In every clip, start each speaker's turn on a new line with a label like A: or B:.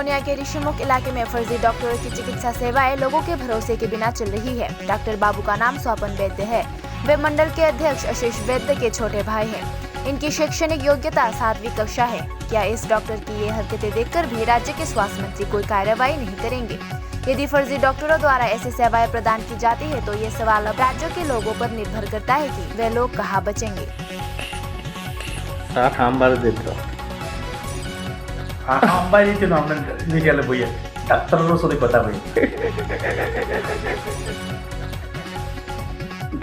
A: बेलोनिया के ऋषिमुख इलाके में फर्जी डॉक्टरों की चिकित्सा सेवाएं लोगों के भरोसे के बिना चल रही है। डॉक्टर बाबू का नाम स्वपन वैद्य है। वे मंडल के अध्यक्ष आशीष वैद्य के छोटे भाई हैं। इनकी शैक्षणिक योग्यता 7वीं कक्षा है। क्या इस डॉक्टर की ये हरकतें देखकर भी राज्य के स्वास्थ्य मंत्री कोई कार्रवाई नहीं करेंगे? यदि फर्जी डॉक्टरों द्वारा ऐसी सेवाएं प्रदान की जाती है तो ये सवाल अब राज्य के लोगों पर निर्भर करता है कि वे लोग कहाँ बचेंगे।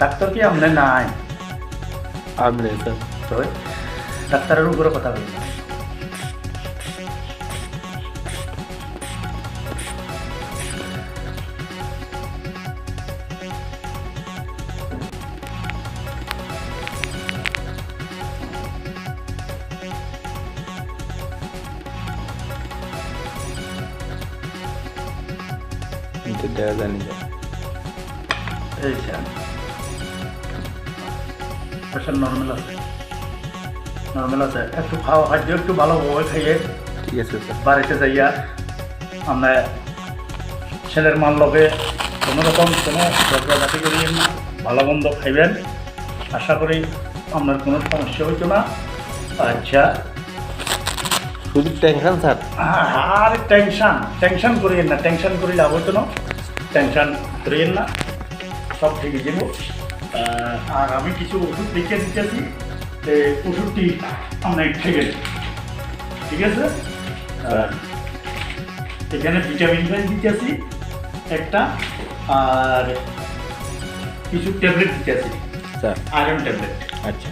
B: ডাক্তার কি আমনে নাই
C: আমনে স্যার
B: তো ডাক্তারের উপরে কথা বলি
C: কিন্তু দেওয়া জানি না
B: এই প্রেশার নর্মাল আছে একটু খাওয়া খাদ্য একটু ভালোভাবে খাইয়ে
C: ঠিক আছে স্যার
B: বাড়িতে যাইয়া আমরা ছেলের মান লগে কোনো রকম কোনো ঝগড়াঝাটি করিয়েন না, ভালো মন্দ খাইবেন। আশা করি আপনার কোনো সমস্যা হইতো না। আচ্ছা
C: শুধু টেনশন স্যার
B: আর টেনশন করিয়েন না, টেনশন করি লাভ হইতো না, টেনশন করিয়েন না, সব ঠিক হয়ে যাব। আর আমি কিছু ওষুধ লিখে দিতেছি, ওষুধটি আমরা খেয়ে ঠিক আছে। এখানে ভিটামিন দিতেছি একটা, আর কিছু ট্যাবলেট দিতেছি
C: স্যার
B: আয়রন ট্যাবলেট।
C: আচ্ছা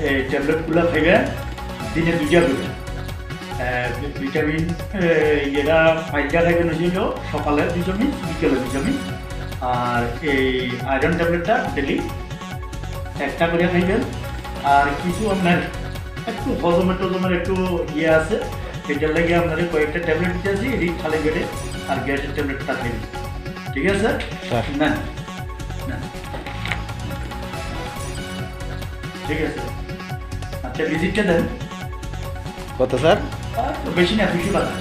B: এই ট্যাবলেটগুলো খাইবে দিনে 2টা করে। ভিটামিন এরা 5টা খাইবেন হয়েছিল, সকালে 2 চামচ বিকেলে 2 চামচ। আর এই আয়রন ট্যাবলেটটা ডেলি একটা করে খাইবেন। আর কিছু আপনার একটু হজমের একটু ইয়ে আছে, এটার লাগে আপনার কয়েকটা ট্যাবলেট দিতেছি, এটি খালি পেটে। আর গ্যাসের ট্যাবলেটটা খাইবেন, ঠিক আছে না? ঠিক আছে। আচ্ছা ভিজিটটা দেন।
C: কত স্যার?
B: বেশি না, 200 টাকা।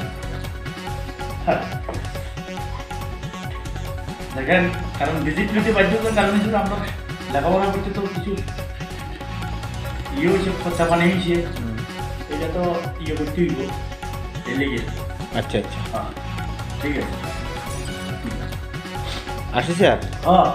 B: হ্যাঁ দেখেন, কারণ ভিজিট নিতে বাধ্যতার কারণ হিসেবে আমরা লেখাপড়া করতে তো কিছু ইয়ে হয়েছে, খরচা পানি হয়েছে, এটা তো ইয়ে করতে হইব, এই লেগে।
C: আচ্ছা আচ্ছা
B: হ্যাঁ ঠিক আছে।
C: আসি স্যার।
B: হ্যাঁ